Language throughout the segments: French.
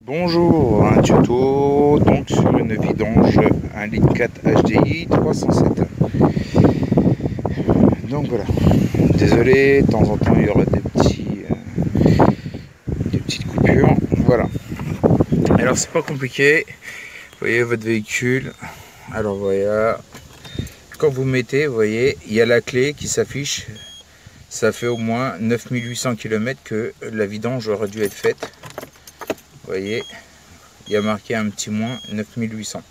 Bonjour, un tuto donc sur une vidange 1,4 litre HDI 307. Donc voilà, désolé, de temps en temps il y aura des petites coupures. Voilà. Alors c'est pas compliqué. Vous voyez votre véhicule. Alors voilà. Quand vous mettez, vous voyez, il y a la clé qui s'affiche. Ça fait au moins 9800 km que la vidange aurait dû être faite. Vous voyez, il y a marqué un petit moins 9800.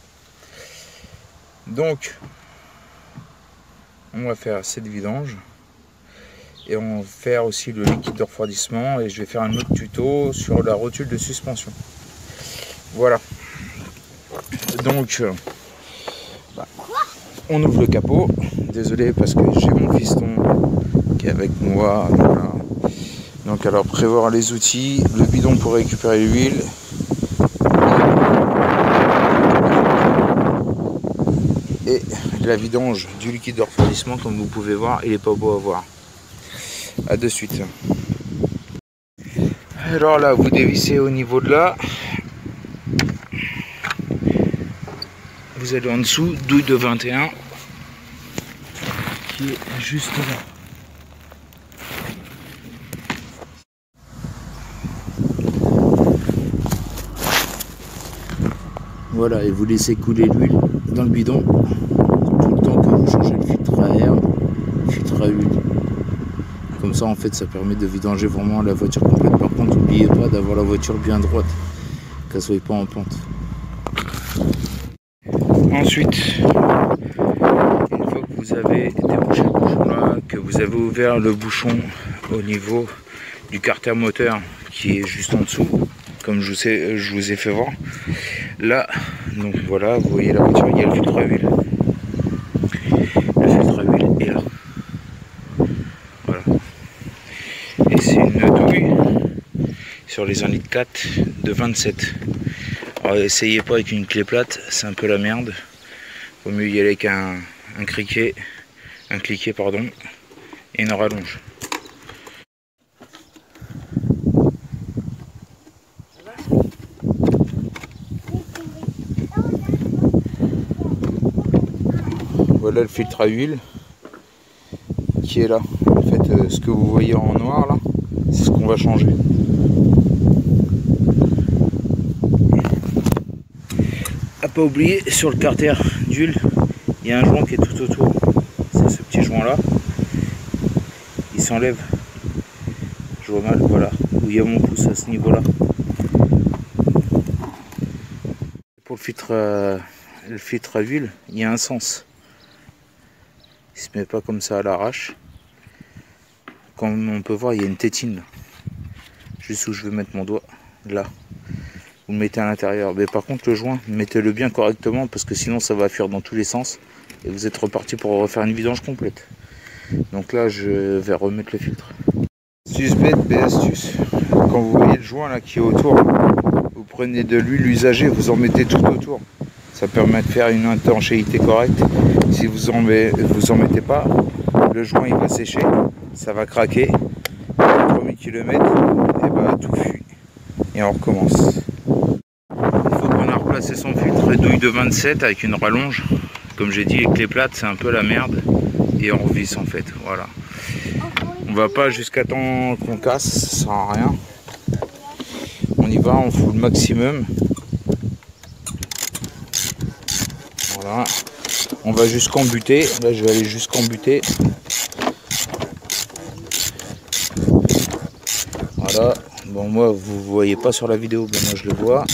Donc, on va faire cette vidange. Et on va faire aussi le liquide de refroidissement. Et je vais faire un autre tuto sur la rotule de suspension. Voilà. Donc, on ouvre le capot. Désolé parce que j'ai mon fiston qui est avec moi. Voilà. Donc alors prévoir les outils, le bidon pour récupérer l'huile. Et la vidange du liquide de refroidissement, comme vous pouvez voir, il n'est pas beau à voir. A de suite. Alors là, vous dévissez au niveau de là. Vous allez en dessous, douille de 21 qui est juste là. Voilà, et vous laissez couler l'huile dans le bidon tout le temps que vous changez le filtre à air, le filtre à huile. Comme ça, en fait, ça permet de vidanger vraiment la voiture complète. Par contre, n'oubliez pas d'avoir la voiture bien droite, qu'elle soit pas en pente. Ensuite, une fois que vous avez débouché le bouchon là, que vous avez ouvert le bouchon au niveau du carter moteur qui est juste en dessous, comme je vous ai fait voir. Là, donc voilà, vous voyez la voiture, il y a le filtre à huile. Le filtre à huile est là. Voilà. Et c'est une douille sur les 1,4 litre de 27. Alors essayez pas avec une clé plate, c'est un peu la merde. Vaut mieux y aller avec un cliquet pardon, et une rallonge. Voilà le filtre à huile qui est là. En fait, ce que vous voyez en noir là, c'est ce qu'on va changer. À pas oublier, sur le carter d'huile, il y a un joint qui est tout autour. C'est ce petit joint là. Il s'enlève. Je vois mal, voilà. Où il y a mon pouce à ce niveau là. Pour le filtre à huile, il y a un sens. Il se met pas comme ça à l'arrache. Comme on peut voir, il y a une tétine là. Juste où je veux mettre mon doigt, là. Vous le mettez à l'intérieur. Mais par contre, le joint, mettez-le bien correctement parce que sinon ça va fuir dans tous les sens. Et vous êtes reparti pour refaire une vidange complète. Donc là, je vais remettre le filtre. Astuce bête, astuce. Quand vous voyez le joint là qui est autour, vous prenez de l'huile usagée, vous en mettez tout autour. Ça permet de faire une étanchéité correcte. Si vous en mettez pas, le joint il va sécher, ça va craquer. Au premier kilomètre, et bah tout fuit. Et on recommence. Il faut qu'on a replacé son filtre et douille de 27 avec une rallonge. Comme j'ai dit, les clés plates c'est un peu la merde. Et on revisse en fait. Voilà. On va pas jusqu'à temps qu'on casse, ça sert à rien. On y va, on fout le maximum. Voilà. On va jusqu'en butée. Là je vais aller jusqu'en butée. Voilà. Bon moi vous voyez pas sur la vidéo, mais moi je le vois.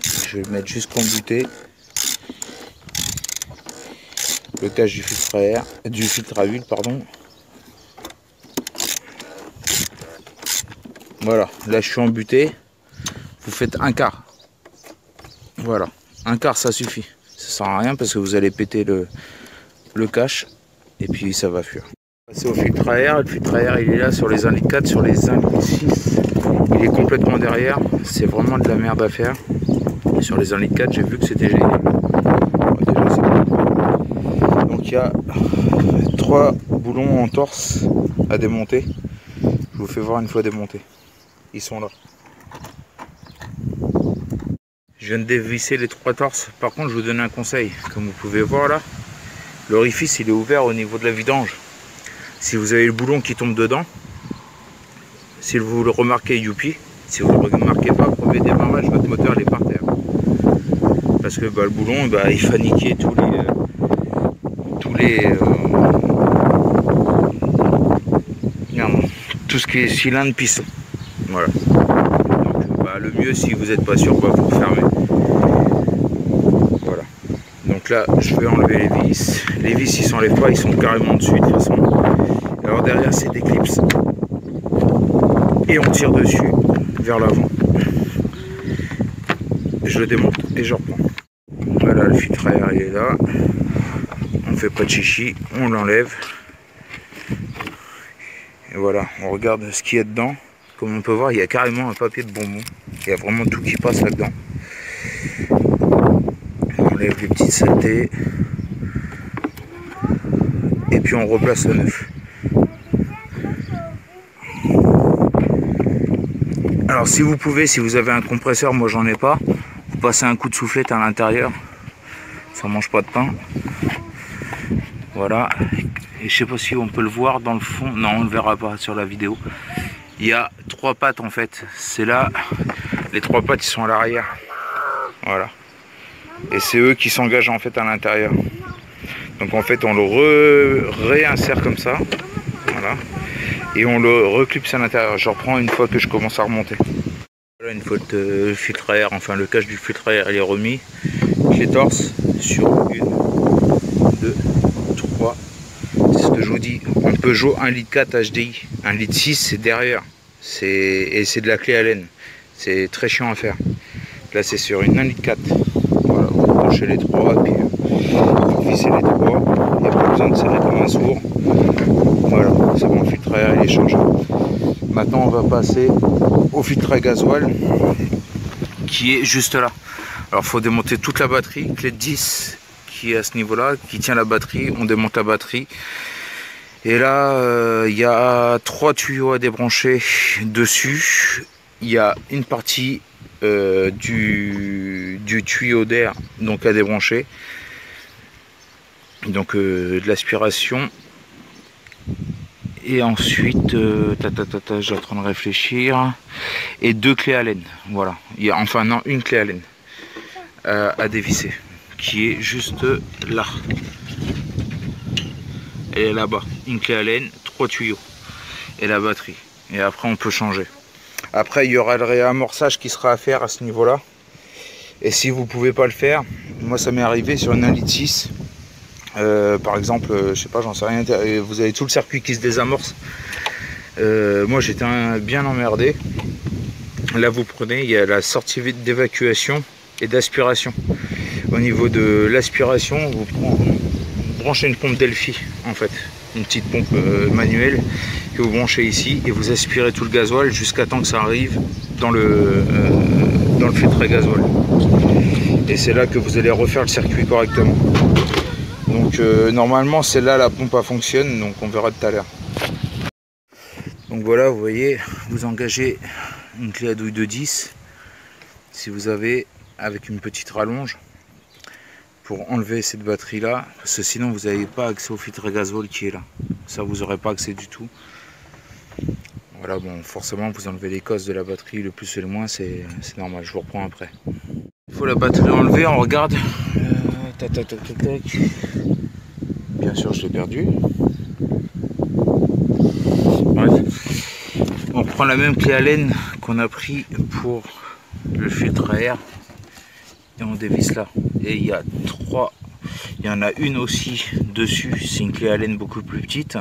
Je vais le mettre jusqu'en butée. Le cache du filtre à huile, pardon. Voilà, là je suis en butée. Vous faites un quart. Voilà, un quart ça suffit. Ça sert à rien parce que vous allez péter le cache et puis ça va fuir. Passer au filtre à air. Le filtre à air il est là sur les 1,4 litre, sur les 1,6 litre. Il est complètement derrière. C'est vraiment de la merde à faire. Et sur les 1,4 litre, j'ai vu que c'était génial. Déjà, c'est cool. Donc il y a 3 boulons en torse à démonter. Je vous fais voir une fois démonté. Ils sont là. Je viens de dévisser les 3 torses. Par contre, je vous donne un conseil. Comme vous pouvez voir là, l'orifice il est ouvert au niveau de la vidange. Si vous avez le boulon qui tombe dedans, si vous le remarquez, youpi. Si vous ne le remarquez pas, premier démarrage, votre moteur est par terre. Parce que le boulon, il va niquer tout ce qui est cylindre, piston. Voilà. Donc le mieux, si vous n'êtes pas sûr, vous refermez. Voilà. Donc là, je vais enlever les vis. Les vis, ils s'enlèvent pas, ils sont carrément dessus de toute façon. Alors derrière, c'est des clips. Et on tire dessus vers l'avant. Je le démonte et je reprends. Voilà, le filtre à air il est là. On fait pas de chichi, on l'enlève. Et voilà, on regarde ce qu'il y a dedans. Comme on peut voir, il y a carrément un papier de bonbon. Il y a vraiment tout qui passe là-dedans. On enlève les petites saletés. Et puis on replace le neuf. Alors si vous pouvez, si vous avez un compresseur, moi j'en ai pas, vous passez un coup de soufflette à l'intérieur. Ça mange pas de pain. Voilà. Et je sais pas si on peut le voir dans le fond. Non, on ne le verra pas sur la vidéo. Il y a 3 pattes en fait. C'est là, les 3 pattes ils sont à l'arrière. Voilà. Et c'est eux qui s'engagent en fait à l'intérieur. Donc en fait on le réinsère comme ça. Voilà. Et on le reclipse à l'intérieur. Je reprends une fois que je commence à remonter. Voilà, une fois que le filtre à air, enfin le cache du filtre à air il est remis. Je les torse sur 1, 2, 3. C'est ce que je vous dis. Un Peugeot 1,4 litre HDI. 1,6 litre c'est derrière. Et c'est de la clé Allen. C'est très chiant à faire. Là c'est sur une 1,4 litre. Voilà, vous branchez les 3, puis vous vissez les 3. Il n'y a pas besoin de serrer comme un sourd. Voilà, c'est bon, le filtre à air il est changé. Maintenant on va passer au filtre à gasoil qui est juste là. Alors il faut démonter toute la batterie, clé de 10 qui est à ce niveau là, qui tient la batterie, on démonte la batterie. Et là il y a 3 tuyaux à débrancher dessus. Il y a une partie du tuyau d'air donc à débrancher. Donc de l'aspiration. Et ensuite, je suis en train de réfléchir. Et 2 clés Allen. Voilà. Il y a, enfin non, une clé Allen à dévisser. Qui est juste là. Elle est là-bas. Une clé Allen, 3 tuyaux. Et la batterie. Et après on peut changer. Après il y aura le réamorçage qui sera à faire à ce niveau-là. Et si vous ne pouvez pas le faire, moi ça m'est arrivé sur une 1,6 litre. Par exemple, je sais pas, j'en sais rien, vous avez tout le circuit qui se désamorce. Moi j'étais bien emmerdé. Là vous prenez, il y a la sortie d'évacuation et d'aspiration. Au niveau de l'aspiration, vous branchez une pompe Delphi en fait, une petite pompe manuelle que vous branchez ici et vous aspirez tout le gasoil jusqu'à temps que ça arrive dans le filtre à gasoil. Et c'est là que vous allez refaire le circuit correctement. Donc normalement c'est là la pompe fonctionne, donc on verra tout à l'heure. Donc voilà, vous voyez, vous engagez une clé à douille de 10 si vous avez, avec une petite rallonge pour enlever cette batterie là, parce que sinon vous n'avez pas accès au filtre à gasoil qui est là. Ça vous n'aurez pas accès du tout. Voilà, bon, forcément vous enlevez les cosses de la batterie, le plus et le moins, c'est normal, je vous reprends après. Il faut la batterie enlevée, on regarde. Tac, tac, tac, tac, tac. Bien sûr je l'ai perdu. Bref. On prend la même clé Allen qu'on a pris pour le filtre à air et on dévisse là. Et il y a 3, il y en a une aussi dessus, c'est une clé Allen beaucoup plus petite.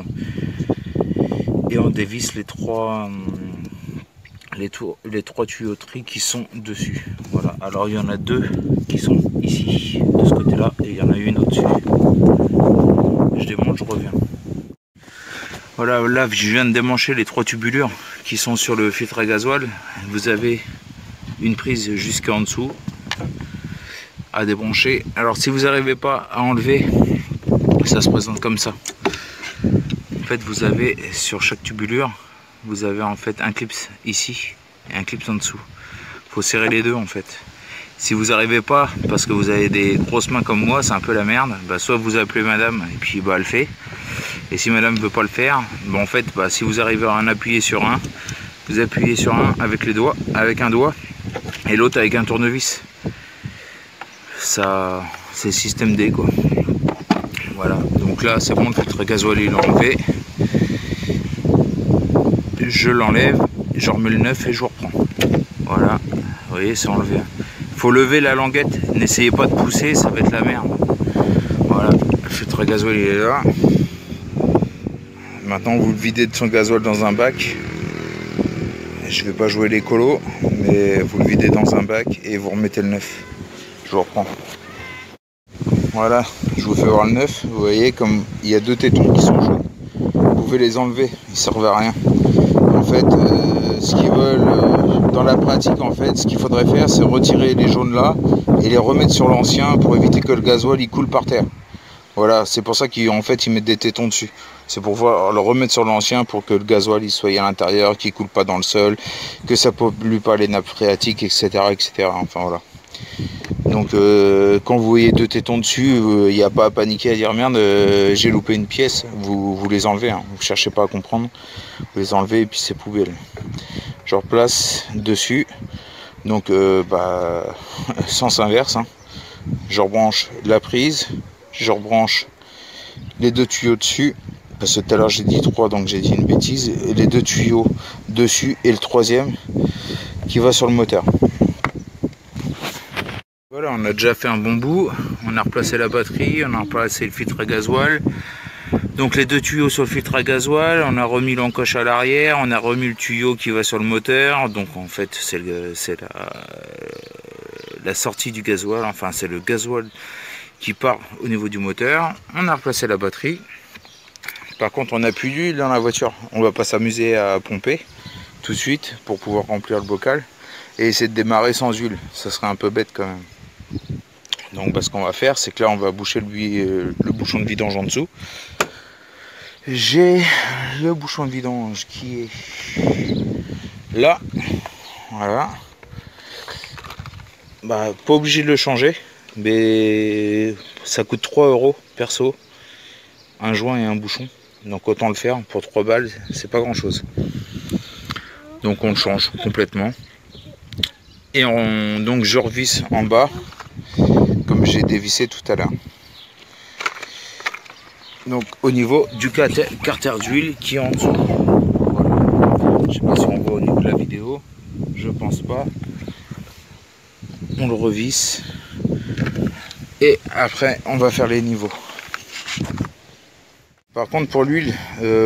Et on dévisse les 3 tuyauteries qui sont dessus. Voilà, alors il y en a 2 qui sont ici, de ce côté là, et il y en a une au-dessus. Je démonte, je reviens. Voilà, là je viens de démancher les 3 tubulures qui sont sur le filtre à gasoil. Vous avez une prise jusqu'en dessous à débrancher. Alors si vous n'arrivez pas à enlever, ça se présente comme ça. En fait vous avez sur chaque tubulure, vous avez en fait un clip ici et un clip en dessous. Il faut serrer les deux en fait. Si vous n'arrivez pas, parce que vous avez des grosses mains comme moi, c'est un peu la merde, bah, soit vous appelez madame et puis bah, elle fait. Et si madame ne veut pas le faire, bah, en fait, bah, si vous arrivez à en appuyer sur un, vous appuyez sur un avec les doigts, avec un doigt, et l'autre avec un tournevis. Ça, c'est le système D, quoi. Voilà, donc là c'est bon, le filtre gasoil il est enlevé. Je l'enlève, je remets le neuf et je reprends. Voilà, vous voyez, c'est enlevé. Il faut lever la languette, n'essayez pas de pousser, ça va être la merde. Voilà, le filtre gasoil il est là. Maintenant vous le videz de son gasoil dans un bac. Je vais pas jouer l'écolo, mais vous le videz dans un bac et vous remettez le neuf. Je vous reprends. Voilà, je vous fais voir le neuf. Vous voyez comme il y a deux tétons qui sont jaunes. Vous pouvez les enlever, ils servent à rien. En fait, ce qu'ils veulent, dans la pratique, en fait, ce qu'il faudrait faire, c'est retirer les jaunes là et les remettre sur l'ancien pour éviter que le gasoil il coule par terre. Voilà, c'est pour ça qu'en fait ils mettent des tétons dessus. C'est pour pouvoir le remettre sur l'ancien pour que le gasoil il soit à l'intérieur, qu'il coule pas dans le sol, que ça pollue pas les nappes phréatiques, etc., etc. Enfin voilà. Donc quand vous voyez deux tétons dessus, il n'y a pas à paniquer, à dire merde, j'ai loupé une pièce. Vous les enlevez, hein. Vous cherchez pas à comprendre. Vous les enlevez et puis c'est poubelle. Je replace dessus. Donc sens inverse. Hein. Je rebranche la prise. Je rebranche les deux tuyaux dessus. Parce que tout à l'heure j'ai dit 3, donc j'ai dit une bêtise. Et les deux tuyaux dessus et le troisième qui va sur le moteur. Voilà, on a déjà fait un bon bout, on a replacé la batterie, on a replacé le filtre à gasoil. Donc les deux tuyaux sur le filtre à gasoil, on a remis l'encoche à l'arrière, on a remis le tuyau qui va sur le moteur. Donc en fait c'est la sortie du gasoil, enfin c'est le gasoil qui part au niveau du moteur. On a replacé la batterie. Par contre on n'a plus d'huile dans la voiture, on va pas s'amuser à pomper tout de suite pour pouvoir remplir le bocal. Et essayer de démarrer sans huile, ça serait un peu bête quand même. Donc ce qu'on va faire, c'est que là on va boucher le bouchon de vidange en dessous. J'ai le bouchon de vidange qui est là. Voilà. Bah, pas obligé de le changer, mais ça coûte 3 € perso. Un joint et un bouchon. Donc autant le faire pour 3 balles, c'est pas grand chose. Donc on le change complètement. Et donc je revisse en bas comme j'ai dévissé tout à l'heure. Donc au niveau du carter d'huile qui est en dessous. Voilà. Je sais pas si on voit au niveau de la vidéo, je pense pas. On le revisse et après on va faire les niveaux. Par contre pour l'huile,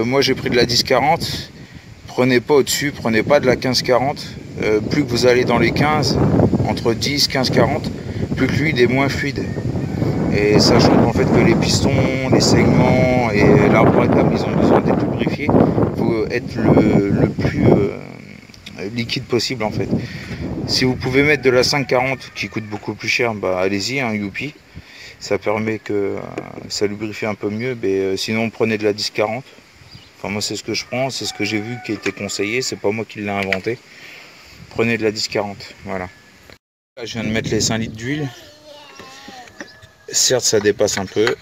moi j'ai pris de la 10-40. Prenez pas au-dessus, prenez pas de la 15-40. Plus que vous allez dans les 15, entre 10, 15, 40, plus que l'huile est moins fluide. Et sachant qu'en fait que les pistons, les segments et l'arbre à câble, ils ont besoin d'être lubrifiés, il faut être le plus liquide possible en fait. Si vous pouvez mettre de la 5-40 qui coûte beaucoup plus cher, bah allez-y, hein, youpi. Ça permet que ça lubrifie un peu mieux, mais sinon prenez de la 10-40. Enfin moi c'est ce que je prends, c'est ce que j'ai vu qui a été conseillé, c'est pas moi qui l'ai inventé. Prenez de la 10-40, voilà. Là, je viens de mettre les 5 litres d'huile. Certes ça dépasse un peu.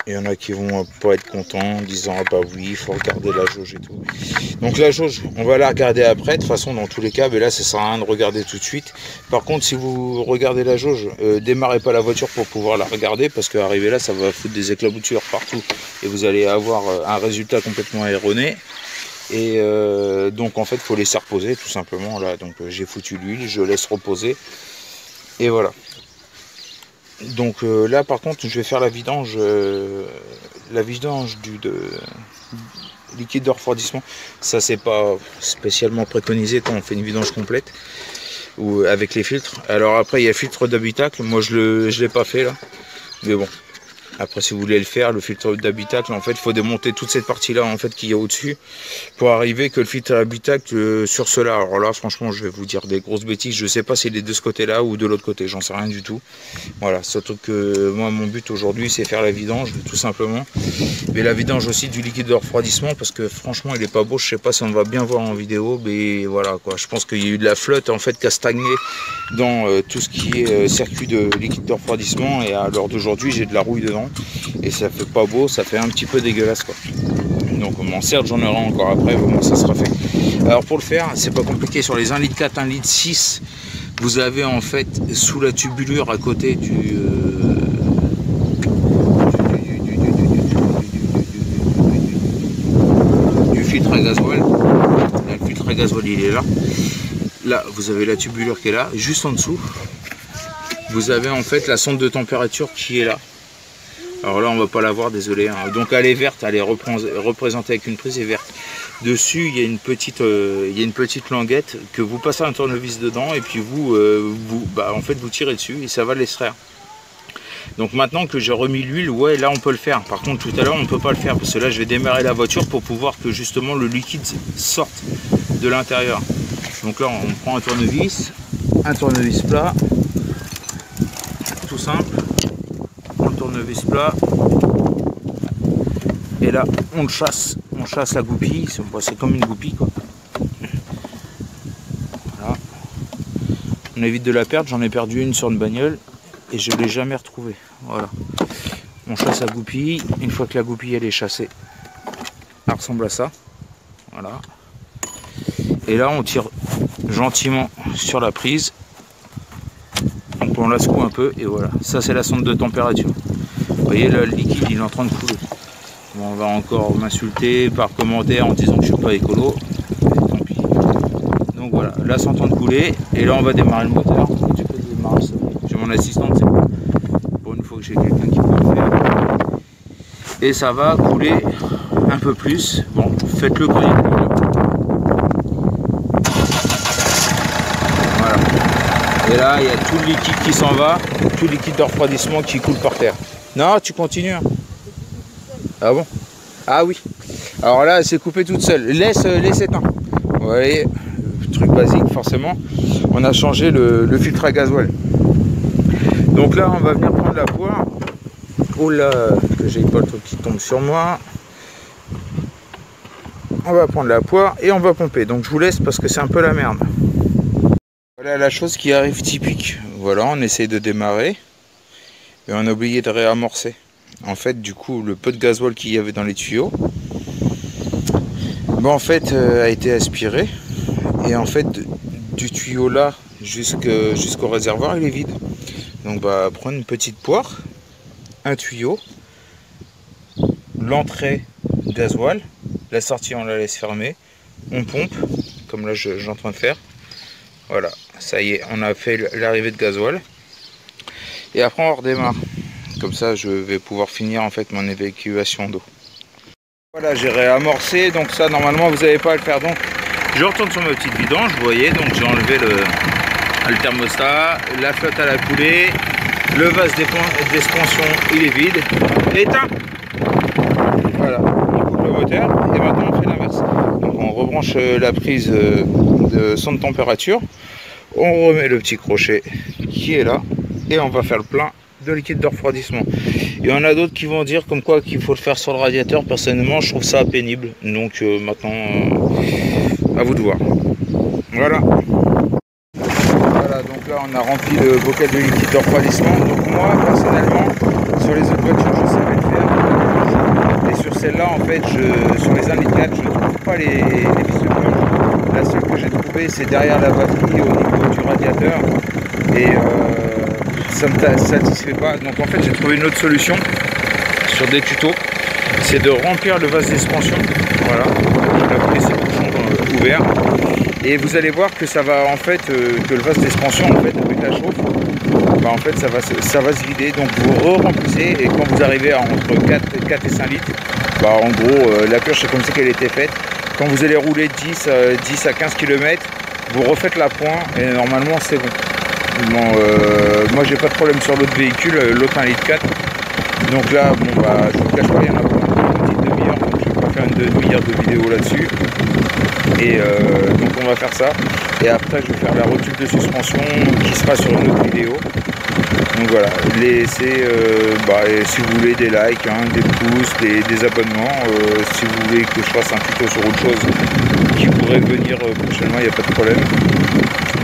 Il y en a qui vont pas être contents en disant ah bah oui, il faut regarder la jauge et tout. Donc la jauge, on va la regarder après, de toute façon dans tous les cas, mais là ça sert à rien de regarder tout de suite. Par contre si vous regardez la jauge, démarrez pas la voiture pour pouvoir la regarder, parce qu'arriver là ça va foutre des éclaboussures partout et vous allez avoir un résultat complètement erroné. Et donc en fait il faut laisser reposer tout simplement là. Donc j'ai foutu l'huile, je laisse reposer et voilà. Donc là par contre je vais faire la vidange du liquide de refroidissement. Ça c'est pas spécialement préconisé quand on fait une vidange complète ou avec les filtres. Alors après il y a le filtre d'habitacle, moi je l'ai pas fait là, mais bon Après, si vous voulez le faire, le filtre d'habitacle, en fait, il faut démonter toute cette partie-là, en fait, qu'il y a au-dessus, pour arriver que le filtre d'habitacle sur cela. Alors là, franchement, je vais vous dire des grosses bêtises. Je sais pas s'il est de ce côté-là ou de l'autre côté. J'en sais rien du tout. Voilà, surtout que moi, mon but aujourd'hui, c'est faire la vidange, tout simplement. Mais la vidange aussi du liquide de refroidissement, parce que franchement, il est pas beau. Je sais pas si on va bien voir en vidéo, mais voilà, quoi. Je pense qu'il y a eu de la flotte, en fait, qui a stagné dans tout ce qui est circuit de liquide de refroidissement. Et à l'heure d'aujourd'hui, j'ai de la rouille dedans. Et ça fait pas beau, ça fait un petit peu dégueulasse, quoi. Donc bon, certes j'en aurai encore après, bon, ça sera fait. Alors pour le faire, c'est pas compliqué. Sur les 1,4 litre, 1,6 litre, vous avez en fait sous la tubulure à côté du filtre à gasoil. Là, le filtre à gasoil il est là. Là vous avez la tubulure qui est là. Juste en dessous, vous avez en fait la sonde de température qui est là. Alors là on va pas la voir, désolé, hein. Donc elle est verte, elle est représentée avec une prise et verte. Dessus il y a une petite languette que vous passez un tournevis dedans et puis en fait vous tirez dessus et ça va l'extraire. Donc maintenant que j'ai remis l'huile, ouais là on peut le faire. Par contre tout à l'heure on ne peut pas le faire parce que là je vais démarrer la voiture pour pouvoir que justement le liquide sorte de l'intérieur. Donc là on prend un tournevis plat, tout simple. Tournevis plat et là on chasse la goupille, c'est comme une goupille quoi. Voilà. On évite de la perdre, j'en ai perdu une sur une bagnole et je l'ai jamais retrouvée. Voilà, on chasse la goupille. Une fois que la goupille elle est chassée, elle ressemble à ça, voilà, et là on tire gentiment sur la prise. Donc on la secoue un peu et voilà, ça c'est la sonde de température. Vous voyez là, le liquide il est en train de couler. Bon, on va encore m'insulter par commentaire en disant que je suis pas écolo. Et tant pis. Donc voilà, là c'est en train de couler et là on va démarrer le moteur. Tu peux démarrer ça. J'ai mon assistante, c'est bon. Pour une fois que j'ai quelqu'un qui peut le faire. Et ça va couler un peu plus. Bon, faites-le quand il coule. Voilà. Et là, il y a tout le liquide qui s'en va, tout le liquide de refroidissement qui coule par terre. Non, tu continues. Ah bon? Ah oui. Alors là, elle s'est coupée toute seule. Laisse éteindre. Vous voyez, truc basique, forcément. On a changé le filtre à gasoil. Donc là, on va venir prendre la poire. Oh là, que j'ai pas le truc qui tombe sur moi. On va prendre la poire et on va pomper. Donc je vous laisse parce que c'est un peu la merde. Voilà la chose qui arrive typique. Voilà, on essaye de démarrer et on a oublié de réamorcer. En fait, du coup, le peu de gasoil qu'il y avait dans les tuyaux, en fait, a été aspiré. Et en fait, du tuyau là jusqu'au réservoir, il est vide. Donc, prendre une petite poire, un tuyau, l'entrée gasoil, la sortie on la laisse fermer, on pompe, comme là j'ai en train de faire. Voilà, ça y est, on a fait l'arrivée de gasoil. Et après on redémarre. Comme ça je vais pouvoir finir en fait mon évacuation d'eau. Voilà, j'ai réamorcé, donc ça normalement vous n'avez pas à le faire. Donc je retourne sur ma petite vidange, vous voyez, donc j'ai enlevé le thermostat, la flotte à la coulée, le vase d'expansion il est vide, éteint. Voilà, on coupe le moteur et maintenant on fait l'inverse. Donc on rebranche la prise de sonde température, on remet le petit crochet qui est là et on va faire le plein de liquide de refroidissement. Il y en a d'autres qui vont dire comme quoi qu'il faut le faire sur le radiateur. Personnellement je trouve ça pénible, donc maintenant à vous de voir. Voilà. Voilà, donc là on a rempli le bocal de liquide de refroidissement. Donc moi personnellement sur les autres voitures je savais le faire, et sur celle-là en fait sur les 1,4 litre je ne trouve pas les vis de plomb. La seule que j'ai trouvée c'est derrière la batterie au niveau du radiateur et ça ne me satisfait pas. Donc en fait j'ai trouvé une autre solution sur des tutos, c'est de remplir le vase d'expansion. Voilà, je vais laisser le bouchon ouvert et vous allez voir que ça va en fait que le vase d'expansion en fait avec la chauffe, en fait ça va se vider. Donc vous remplissez et quand vous arrivez à entre 4 et 5 litres, en gros la purge c'est comme ça qu'elle était faite. Quand vous allez rouler 10 à 15 km, vous refaites la pointe et normalement c'est bon. Moi j'ai pas de problème sur l'autre véhicule, l'autre 1,4 litre. Donc là, bon bah je vous cache pas, il y en a pour une petite demi-heure, donc je vais pas faire une demi-heure de vidéo là-dessus. Et donc on va faire ça. Et après je vais faire la rotule de suspension qui sera sur une autre vidéo. Donc voilà, laissez si vous voulez des likes, hein, des pouces, des abonnements. Si vous voulez que je fasse un tuto sur autre chose qui pourrait venir prochainement, il n'y a pas de problème.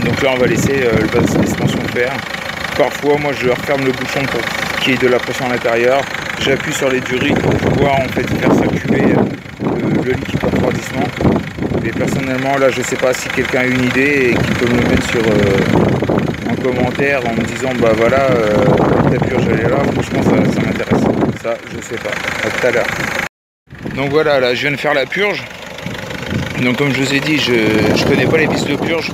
Donc là on va laisser le base de suspension faire. Parfois moi je referme le bouchon pour qu'il y ait de la pression à l'intérieur. J'appuie sur les durites pour pouvoir en fait faire circuler le liquide de refroidissement. Et personnellement là je sais pas si quelqu'un a une idée et qui peut me le mettre sur en commentaire en me disant bah voilà ta purge elle est là, franchement ça m'intéresse. Ça je sais pas. À tout à l'heure. Donc voilà, là je viens de faire la purge. Donc comme je vous ai dit, je connais pas les vis de purge.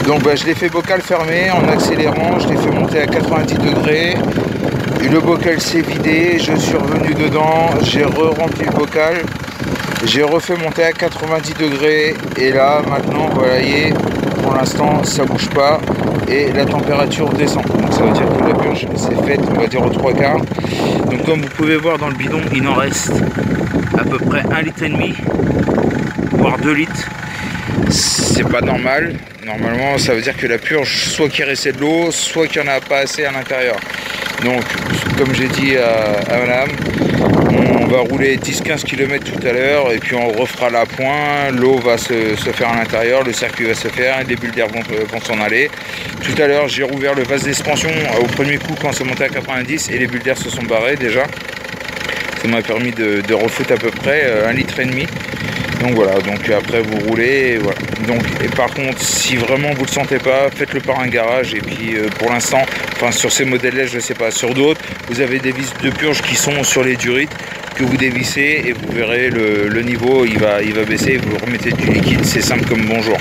Donc bah, je l'ai fait bocal fermé en accélérant, je l'ai fait monter à 90 degrés. Le bocal s'est vidé, je suis revenu dedans, j'ai re-rempli le bocal, j'ai refait monter à 90 degrés et là maintenant vous voyez, pour l'instant ça bouge pas et la température descend. Donc ça veut dire que la purge s'est faite, on va dire aux 3/4. Donc comme vous pouvez voir dans le bidon, il en reste à peu près 1,5 litre, voire 2 litres. C'est pas normal. Normalement ça veut dire que la purge, soit qu'il restait de l'eau, soit qu'il n'y en a pas assez à l'intérieur. Donc comme j'ai dit à madame, on va rouler 10-15 km tout à l'heure et puis on refera la pointe, l'eau va se faire à l'intérieur, le circuit va se faire, les bulles d'air vont s'en aller. Tout à l'heure j'ai rouvert le vase d'expansion au premier coup quand c'est monté à 90 et les bulles d'air se sont barrées déjà. Ça m'a permis de refoutre à peu près 1,5 litre. Donc voilà, donc après vous roulez, et voilà. Donc, et par contre, si vraiment vous le sentez pas, faites-le par un garage. Et puis pour l'instant, enfin sur ces modèles-là, je ne sais pas, sur d'autres, vous avez des vis de purge qui sont sur les durites que vous dévissez et vous verrez le niveau, il va baisser. Vous remettez du liquide, c'est simple comme bonjour.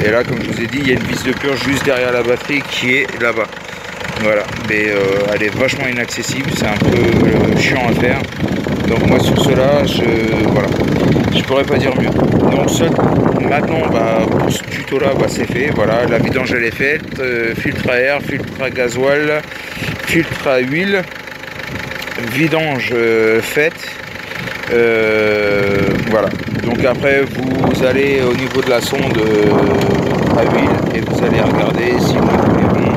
Et là, comme je vous ai dit, il y a une vis de purge juste derrière la batterie qui est là-bas. Voilà, mais elle est vachement inaccessible, c'est un peu chiant à faire. Donc moi sur cela, je pourrais pas dire mieux. Donc maintenant pour ce tuto là c'est fait, voilà, la vidange elle est faite, filtre à air, filtre à gasoil, filtre à huile, vidange faite. Voilà, donc après vous allez au niveau de la sonde à huile et vous allez regarder si vous voulez bon.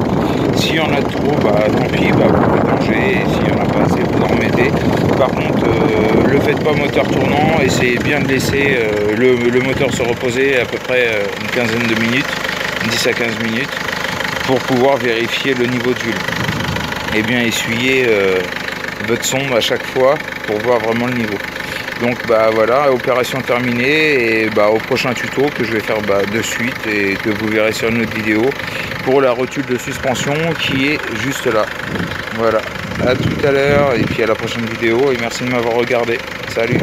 S'il y en a trop, tant pis, vous vidangez, et s'il n'y en a pas assez, vous en remettez. Par contre, le faites pas moteur tournant, essayez bien de laisser le moteur se reposer à peu près une quinzaine de minutes, 10 à 15 minutes, pour pouvoir vérifier le niveau d'huile. Et bien essuyer votre sonde à chaque fois pour voir vraiment le niveau. Donc voilà, opération terminée et au prochain tuto que je vais faire de suite et que vous verrez sur une autre vidéo pour la rotule de suspension qui est juste là. Voilà, à tout à l'heure et puis à la prochaine vidéo et merci de m'avoir regardé. Salut!